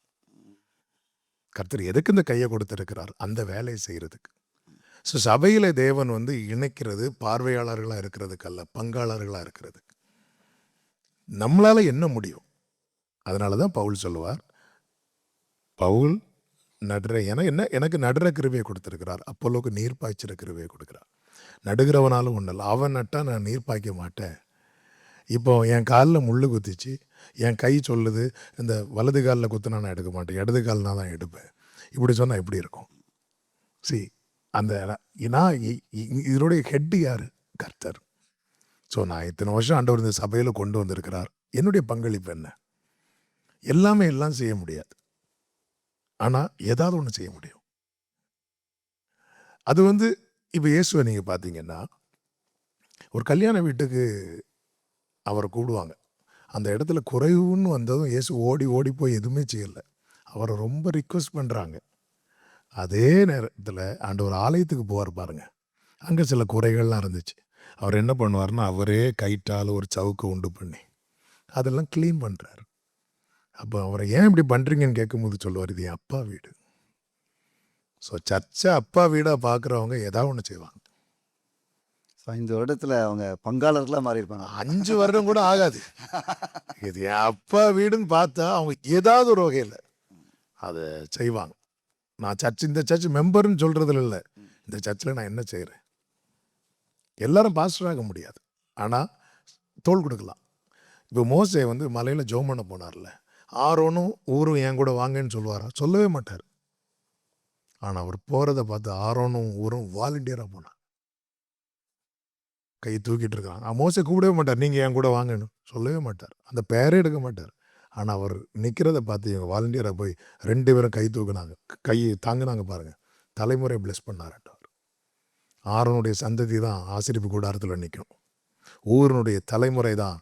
கர்த்தர் எதுக்கு இந்த கையை கொடுத்துருக்கிறார்? அந்த வேலையை செய்கிறதுக்கு. ஸோ சபையில் தேவன் வந்து இணைக்கிறது பார்வையாளர்களாக இருக்கிறதுக்கு அல்ல, பங்காளர்களாக இருக்கிறதுக்கு. நம்மளால் என்ன முடியும்? அதனால தான் பவுல் சொல்லுவார், பவுல் நடுற எனக்கு நடுற கிருபையை கொடுத்துருக்கிறார், அப்போலோக்கு நீர் பாய்ச்சிற கிருபையை கொடுக்குறார். நடுகிறவனாலும் ஒன்றும் இல்லை, அவன் நட்டால் நான் நீர் பாய்க்க மாட்டேன். இப்போ என் காலில் முள் குத்திச்சு, என் கை சொல்லுது, இந்த வலது காலில் குத்துனா நான் எடுக்க மாட்டேன், இடது கால்னா தான் எடுப்பேன். இப்படி சொன்னால் எப்படி இருக்கும்? அந்த நான் இதனுடைய ஹெட்டு யார்? கர்த்தர். ஸோ நான் இத்தனை வருஷம் ஆண்டவர் இந்த சபையில் கொண்டு வந்திருக்கிறார். என்னுடைய பங்களிப்பு என்ன? எல்லாமே எல்லாம் செய்ய முடியாது, ஆனால் ஏதாவது ஒன்று செய்ய முடியும். அது வந்து இப்போ இயேசுவை நீங்கள் பார்த்தீங்கன்னா, ஒரு கல்யாண வீட்டுக்கு அவரை கூடுவாங்க. அந்த இடத்துல குறைவுன்னு வந்ததும் இயேசு ஓடி ஓடி போய் எதுவுமே செய்யலை. அவரை ரொம்ப ரிக்வெஸ்ட் பண்ணுறாங்க. அதே நேரத்தில் ஆண்டவர் ஆலயத்துக்கு போவார் பாருங்க, அங்கே சில குறைகள்லாம் இருந்துச்சு. அவர் என்ன பண்ணுவார்னா, அவரே கைட்டால் ஒரு சவுக்கு உண்டு பண்ணி அதெல்லாம் க்ளீன் பண்ணுறாரு. அப்போ அவரை ஏன் இப்படி பண்ணுறீங்கன்னு கேட்கும்போது சொல்லுவார், இது என் அப்பா வீடு. ஸோ சர்ச்சை அப்பா வீடாக பார்க்குறவங்க ஏதாவது ஒன்று செய்வாங்க. 5 வருடத்துல அவங்க பங்காளர்களாக மாறி இருப்பாங்க. 5 வருடம் கூட ஆகாது. இது என் அப்பா வீடுன்னு பார்த்தா அவங்க ஏதாவது ஒரு வகையில் அதை செய்வாங்க. நான் இந்த சர்ச் மெம்பர்னு சொல்கிறதுல இல்லை, இந்த சர்ச்சில் நான் என்ன செய்கிறேன். எல்லாரும் பாஸ்டராக முடியாது, ஆனால் தோள் கொடுக்கலாம். இப்போ மோசே வந்து மலையில் ஜெபம் பண்ண போனார்ல, ஆரோனும் ஊரும் என் கூட வாங்கன்னு சொல்லுவாரா? சொல்லவே மாட்டார். ஆனால் அவர் போகிறத பார்த்து ஆரோனும் ஊரும் வாலண்டியராக போனார். கை தூக்கிட்டு இருக்காங்க. மோசே கூப்பிடவே மாட்டார், நீங்கள் என் கூட வாங்கன்னு சொல்லவே மாட்டார், அந்த பேரே எடுக்க மாட்டார். ஆனால் அவர் நிற்கிறத பார்த்து இவங்க வாலண்டியராக போய் 2 பேரும் கை தூக்குனாங்க, கையை தாங்கினாங்க பாருங்கள். தலைமுறை பிளஸ் பண்ணார்ட்டார். ஆரோனுடைய சந்ததி தான் ஆசரிப்பு கூடாரத்தில் நிற்கும். ஊரினுடைய தலைமுறை தான்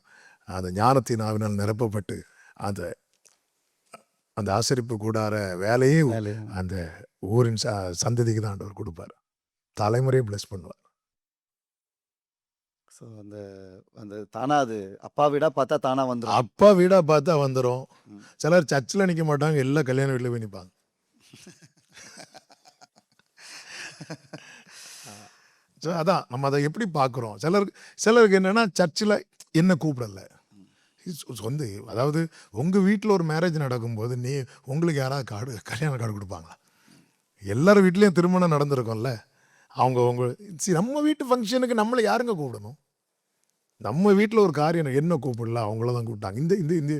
அந்த ஞானத்தின் ஆவினால் நிரப்பப்பட்டு அந்த அந்த ஆசரிப்பு கூடார வேலையே அந்த ஊரின் சந்ததிக்கு தான் ஆண்டவர் கொடுப்பார். தலைமுறையை பிளஸ் பண்ணுவார். ஸோ அந்த அந்த தானா அது அப்பா வீடாக பார்த்தா தானா வந்துடும். அப்பா வீடாக பார்த்தா வந்துடும். சிலர் சர்ச்சில் நிற்க மாட்டாங்க, எல்லாம் கல்யாண வீட்டில் போய் நிற்பாங்க. ஸோ அதான் நம்ம அதை எப்படி பார்க்குறோம். சிலருக்கு என்னென்னா, சர்ச்சில் என்ன கூப்பிடலை, சொந்த அதாவது உங்கள் வீட்டில் ஒரு மேரேஜ் நடக்கும்போது உங்களுக்கு யாராவது கல்யாண கார்டு கொடுப்பாங்களா? எல்லார் வீட்லேயும் திருமணம் நடந்திருக்கும்ல. நம்ம வீட்டு ஃபங்க்ஷனுக்கு நம்மளை யாருங்க கூப்பிடணும்? நம்ம வீட்டில் ஒரு காரியம் என்ன கூப்பிடல, அவங்கள தான் கூப்பிட்டாங்க. இந்த இந்த இந்த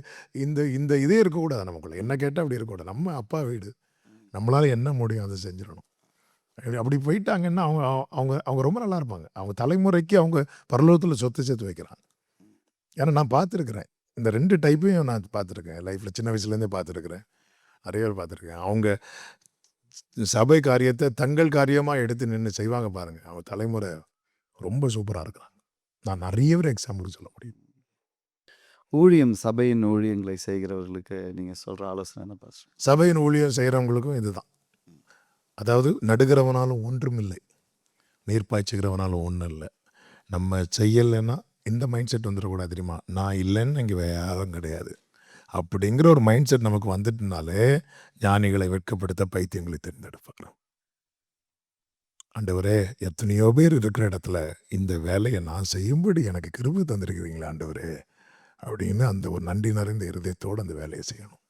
இந்த இந்த இதே இருக்கக்கூடாது நமக்குள்ள. என்ன கேட்டால் அப்படி இருக்கக்கூடாது. நம்ம அப்பா வீடு, நம்மளால் என்ன முடியும் அதை செஞ்சிடணும். அப்படி போயிட்டாங்கன்னா அவங்க அவங்க அவங்க ரொம்ப நல்லா இருப்பாங்க. அவங்க தலைமுறைக்கு அவங்க பரலோகத்தில் சொத்து சேர்த்து வைக்கிறாங்க. ஏன்னா நான் பார்த்துருக்குறேன், இந்த 2 டைப்பையும் நான் பார்த்துருக்கேன் லைஃப்பில். சின்ன வயசுலேருந்தே பார்த்துருக்குறேன், நிறைய பேர் பார்த்துருக்கேன். அவங்க சபை காரியத்தை தங்கள் காரியமாக எடுத்து நின்று செய்வாங்க பாருங்கள், அவங்க தலைமுறை ரொம்ப சூப்பராக இருக்கிறாங்க. நான் நிறைய பேர் எக்ஸாம்பிள் சொல்ல முடியும். ஊழியம், சபையின் ஊழியங்களை செய்கிறவர்களுக்கு நீங்கள் சொல்கிற ஆலோசனை என்ன பாஸ்டர்? சபையின் ஊழியம் செய்கிறவங்களுக்கும் இதுதான். அதாவது நடுகிறவனாலும் ஒன்றும் இல்லை, நீர் பாய்ச்சுகிறவனாலும் ஒன்றும் இல்லை. நம்ம செய்யலைன்னா இந்த மைண்ட் செட் வந்துடக்கூடாது தெரியுமா? நான் இல்லைன்னு இங்கே யாரும் கிடையாது அப்படிங்கிற ஒரு மைண்ட் செட் நமக்கு வந்துட்டுனாலே ஞானிகளை வெட்கப்படுத்த பைத்தியங்களை தேர்ந்தெடுப்பாங்க. ஆண்டவரே, எத்தனையோ பேர் இருக்கிற இடத்துல இந்த வேலையை நான் செய்யும்படி எனக்கு கிருபை தந்திருக்கிறீங்களா ஆண்டவரே அப்படின்னு அந்த ஒரு நன்றி நிறைந்த இருதயத்தோடு அந்த வேலையை செய்யணும்.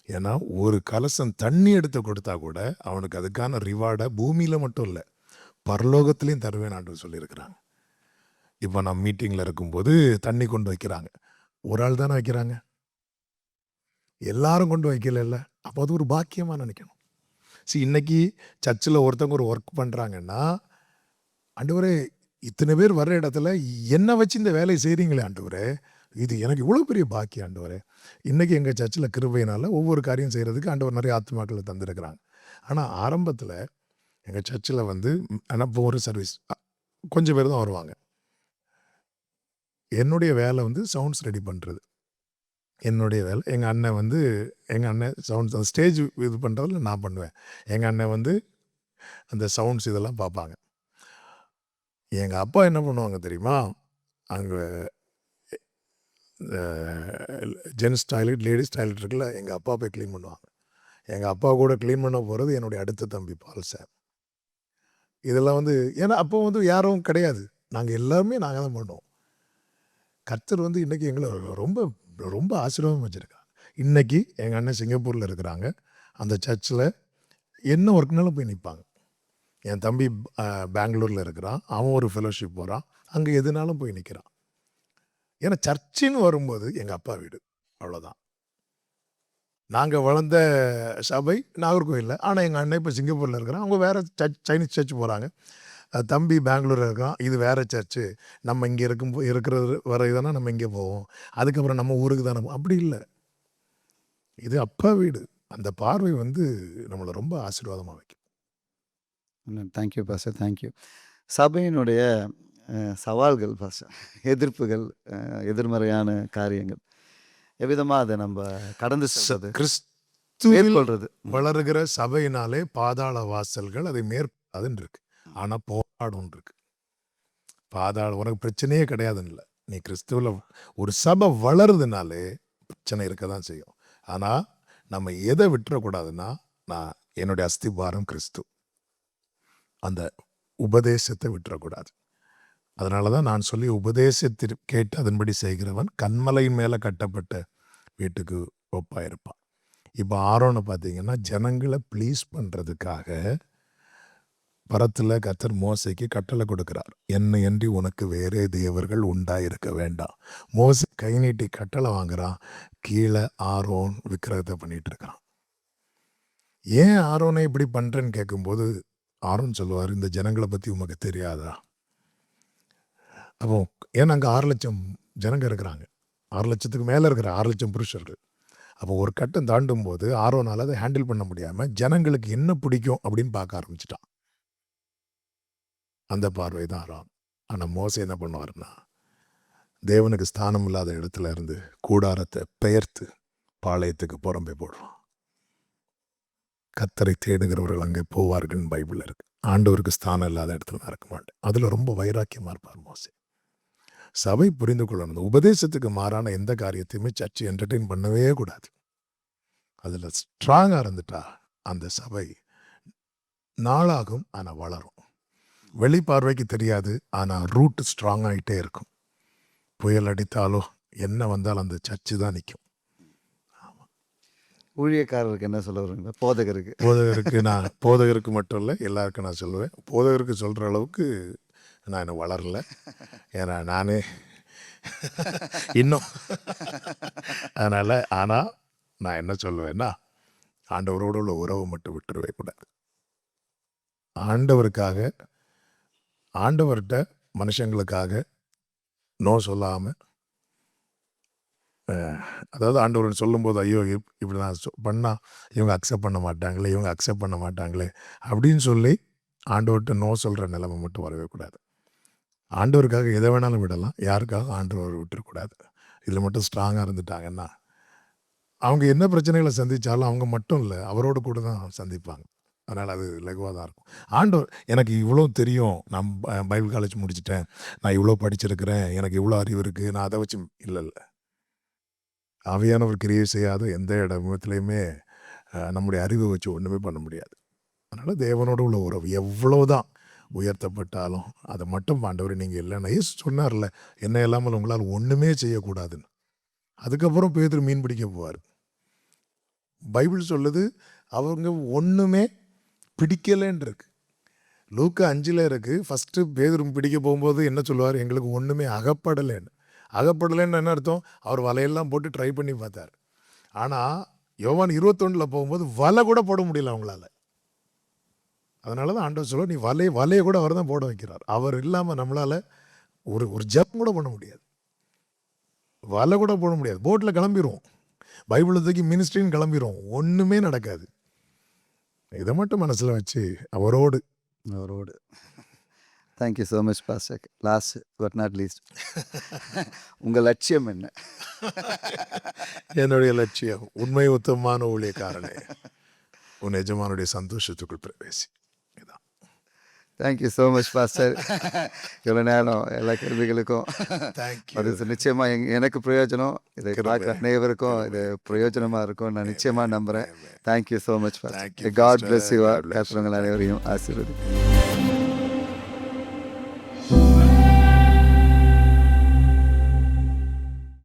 ஏன்னா ஒரு கலசம் தண்ணி எடுத்து கொடுத்தா கூட அவனுக்கு அதுக்கான ரிவார்டை பூமியில் மட்டும் இல்லை, பரலோகத்துலேயும் தருவேன் ஆண்டவர் சொல்லியிருக்கிறாங்க. இப்போ நம்ம மீட்டிங்கில் இருக்கும்போது தண்ணி கொண்டு வைக்கிறாங்க, ஒரு ஆள் தானே வைக்கிறாங்க, எல்லாரும் கொண்டு வைக்கல. அப்போ அது ஒரு பாக்கியமாக நினைக்கணும். இன்னைக்கு சர்ச்சில் ஒருத்தவங்க ஒரு ஒர்க் பண்ணுறாங்கன்னா, ஆண்டவரே இத்தனை பேர் வர்ற இடத்துல என்னை வச்சு இந்த வேலையை செய்கிறீங்களே ஆண்டவரே, இது எனக்கு இவ்வளோ பெரிய பாக்கியம் ஆண்டவரே. இன்றைக்கி எங்கள் சர்ச்சில் கிருபையினால் ஒவ்வொரு காரியம் செய்கிறதுக்கு ஆண்டவர் நிறைய ஆத்மாக்களை தந்துருக்கிறாங்க. ஆனால் ஆரம்பத்தில் எங்கள் சர்ச்சில் வந்து இப்போ ஒரு சர்வீஸ் கொஞ்சம் பேர் தான் வருவாங்க. என்னுடைய வேலை வந்து சவுண்ட்ஸ் ரெடி பண்ணுறது என்னுடைய வேலை. எங்கள் அண்ணன் சவுண்ட்ஸ் அந்த ஸ்டேஜ் இது பண்ணுறதில் நான் பண்ணுவேன். எங்கள் அண்ணன் வந்து அந்த சவுண்ட்ஸ் இதெல்லாம் பார்ப்பாங்க. எங்கள் அப்பா என்ன பண்ணுவாங்க தெரியுமா? அங்கே ஜென்ஸ் டாய்லெட், லேடிஸ் டாய்லெட் இருக்குல்ல, எங்கள் அப்பா போய் க்ளீன் பண்ணுவாங்க. எங்கள் அப்பா கூட க்ளீன் பண்ண போகிறது என்னுடைய அடுத்த தம்பி பால் சார். இதெல்லாம் வந்து ஏன்னா அப்போ வந்து யாரும் கிடையாது, நாங்கள் எல்லாருமே நாங்கள் தான் பண்ணுவோம். கர்த்தர் வந்து இன்றைக்கி எங்களை ரொம்ப ரொம்ப ஆசீர்வாதம் வச்சுருக்காங்க. இன்றைக்கி எங்கள் அண்ணன் சிங்கப்பூரில் இருக்கிறாங்க, அந்த சர்ச்சில் என்ன ஒர்க்னாலும் போய் நிற்பாங்க. என் தம்பி பெங்களூரில் இருக்கிறான், அவன் ஒரு ஃபெலோஷிப் போகிறான், அங்கே எதுனாலும் போய் நிற்கிறான். ஏன்னா சர்ச்சின்னு வரும்போது எங்கள் அப்பா வீடு, அவ்வளோதான். நாங்கள் வளர்ந்த சபை நாகர்கோயிலில். ஆனால் எங்கள் அண்ணன் இப்போ சிங்கப்பூரில் இருக்கிறான். அவங்க வேறு சைனீஸ் சர்ச் போகிறாங்க. தம்பி பெங்களூரில் இருக்கான். இது வேறு சர்ச்சு. நம்ம இங்கே இருக்கிறது வரை தானே நம்ம இங்கே போவோம். அதுக்கப்புறம் நம்ம ஊருக்கு தானே அப்படி இல்லை. இது அப்பா வீடு. அந்த பார்வை வந்து நம்மளை ரொம்ப ஆசீர்வாதமாக வைக்கும். Thank you pastor, thank you. சபையினுடைய சவால்கள் பாஸ்டர், எதிர்ப்புகள், எதிர்மறையான காரியங்கள், எவ்விதமாக அதை நம்ம கடந்து செல்றது, கிறிஸ்துவில் மேற்கொள்றது. வளருகிற சபையினாலே பாதாள வாசல்கள் அதை மேற்கொள்ளாதுன்னு இருக்கு. ஆனால் போராடும் இருக்கு. உனக்கு பிரச்சனையே கிடையாதுன்னு இல்லை. நீ கிறிஸ்துவில் ஒரு சபை வளருதுனாலே பிரச்சனை இருக்க தான் செய்யும். ஆனால் நம்ம எதை விட்டுறக்கூடாதுன்னா, நான் என்னுடைய அஸ்திபாரம் கிறிஸ்து, அந்த உபதேசத்தை விட்டுறக்கூடாது. அதனால தான் நான் சொல்லி உபதேசத்தில் கேட்டு அதன்படி செய்கிறவன் கன்மலையின் மேலே கட்டப்பட்ட வீட்டுக்கு ஒப்பாயிருப்பான். இப்போ ஆரோனை பார்த்தீங்கன்னா ஜனங்களை ப்ளீஸ் பண்ணுறதுக்காக பரத்தில் கர்த்தர் மோசைக்கு கட்டளை கொடுக்கிறார். என்னை அன்றி உனக்கு வேறே தேவர்கள் உண்டாயிருக்க வேண்டாம். மோசை கை நீட்டி கட்டளை வாங்குறான். கீழே ஆரோன் விக்கிரகத்தை பண்ணிட்டு இருக்கிறான். ஏன் ஆரோனை இப்படி பண்ணுறேன்னு கேட்கும்போது ஆரோன் சொல்லுவார், இந்த ஜனங்களை பற்றி உமக்கு தெரியாதா? அப்போ ஏன்னா அங்கே 6 லட்சம் ஜனங்க இருக்கிறாங்க. 6 லட்சத்துக்கு மேலே இருக்கிற 6 லட்சம் புருஷர்கள். அப்போ ஒரு கட்டம் தாண்டும் போது ஆரோனால் அதை ஹேண்டில் பண்ண முடியாமல் ஜனங்களுக்கு என்ன பிடிக்கும் அப்படின்னு பார்க்க ஆரம்பிச்சிட்டான். அந்த பார்வை தான் ஆரோன். ஆனால் மோசை என்ன பண்ணுவார்னா, தேவனுக்கு ஸ்தானம் இல்லாத இடத்துல இருந்து கூடாரத்தை பெயர்த்து பாளையத்துக்கு புறம்பே போடுவான். கர்த்தரை தேடுகிறவர்கள் அங்கே போவார்கள்னு பைபிளில் இருக்கு. ஆண்டவருக்கு ஸ்தானம் இல்லாத இடத்துல நான் இருக்க மாட்டேன். அதில் ரொம்ப வைராக்கியமாக இருப்பார் மோசே. சபை புரிந்து கொள்ளணும், உபதேசத்துக்கு மாறான எந்த காரியத்தையுமே சர்ச்சை என்டர்டெயின் பண்ணவே கூடாது. அதில் ஸ்ட்ராங்காக இருந்துட்டா அந்த சபை நாளாகும், ஆனால் வளரும். வெளிப்பார்வைக்கு தெரியாது, ஆனால் ரூட் ஸ்ட்ராங் ஆகிட்டே இருக்கும். புயல் அடித்தாலோ என்ன வந்தாலும் அந்த சர்ச்சு தான் நிற்கும். ஊழியக்காரருக்கு என்ன சொல்ல வருவீங்க? போதகருக்கு மட்டும் இல்லை, எல்லாருக்கும் நான் சொல்லுவேன். போதகருக்கு சொல்கிற அளவுக்கு நான் இன்னும் வளரல. ஏன்னா நானே இன்னும் அதனால். ஆனால் நான் என்ன சொல்லுவேன்னா, ஆண்டவரோடு உள்ள உறவை மட்டும் விட்டுருவே கூடாது. ஆண்டவர்கிட்ட மனுஷங்களுக்காக நோ சொல்லாமல், அதாவது ஆண்டவர் சொல்லும்போது ஐயோ இப்படி நான் பண்ணால் இவங்க அக்செப்ட் பண்ண மாட்டாங்களே அப்படின்னு சொல்லி ஆண்டவர்கிட்ட நோ சொல்கிற நிலைமை மட்டும் வரவே கூடாது. ஆண்டவருக்காக எதை வேணாலும் விடலாம், யாருக்காக ஆண்டவர் விட்டுறக்கூடாது. இதில் மட்டும் ஸ்ட்ராங்காக இருந்துட்டாங்கன்னா அவங்க என்ன பிரச்சனைகளை சந்தித்தாலும் அவங்க மட்டும் இல்லை, அவரோடு கூட தான் சந்திப்பாங்க. அதனால் அது லகுவாக தான் இருக்கும். ஆண்டவர் எனக்கு இவ்வளோ தெரியும், நான் பைபிள் காலேஜ் முடிச்சிட்டேன், நான் இவ்வளோ படிச்சிருக்கிறேன், எனக்கு இவ்வளோ அறிவு இருக்குது, நான் அதை வச்சு இல்லை. ஆவியானவர் கிரியை செய்யாத எந்த இடத்துலையுமே நம்முடைய அறிவை வச்சு ஒன்றுமே பண்ண முடியாது. அதனால் தேவனோடு உள்ள உறவு எவ்வளோதான் உயர்த்தப்பட்டாலும் அதை மட்டும் ஆண்டவர் நீங்கள் இல்லைன்னா, ஏசு சொன்னார்ல, என்ன இல்லாமல் உங்களால் ஒன்றுமே செய்யக்கூடாதுன்னு. அதுக்கப்புறம் பேதுரு மீன் பிடிக்க போவார். பைபிள் சொல்லுது அவங்க ஒன்றுமே பிடிக்கலைன்னு இருக்கு. லூக்கா 5 இருக்கு. ஃபஸ்ட்டு பேதுரு பிடிக்க போகும்போது என்ன சொல்லுவார், எங்களுக்கு ஒன்றுமே அகப்படலைன்னு. அகப்படலைன்னு என்ன அர்த்தம்? அவர் வலையெல்லாம் போட்டு ட்ரை பண்ணி பார்த்தார். ஆனால் யோவான் 21 போகும்போது வலை கூட போட முடியல அவங்களால. அதனால தான் ஆண்டவர் சொல்ல, நீ வலையை கூட அவர் தான் போட வைக்கிறார். அவர் இல்லாமல் நம்மளால் ஒரு ஜப் கூட பண்ண முடியாது, வலை கூட போட முடியாது. போட்டில் கிளம்பிடுவோம், பைபிளை தூக்கி மினிஸ்ட்ரின்னு கிளம்பிடுவோம், ஒன்றுமே நடக்காது. இதை மட்டும் மனசில் வச்சு அவரோடு. Thank you so much pastor. Last but not least, உங்கள் லட்சியம் என்ன? என்னுடைய லட்சியம் உண்மை உத்தமமான ஊழியக்காரனே உன் எஜமானுடைய சந்தோஷத்துக்குள் பிரவேசி. இதான். Thank you so much pastor. இவ்வளோ நேரம் எல்லா கேள்விகளுக்கும் அது நிச்சயமாக எனக்கு பிரயோஜனம், இதை பார்க்குற அனைவருக்கும் இது பிரயோஜனமாக இருக்கும் நான் நிச்சயமாக நம்புகிறேன். Thank you so much pastor. God bless you. கர்த்தர் உங்கள் அனைவரையும் ஆசீர்வதிப்பார்.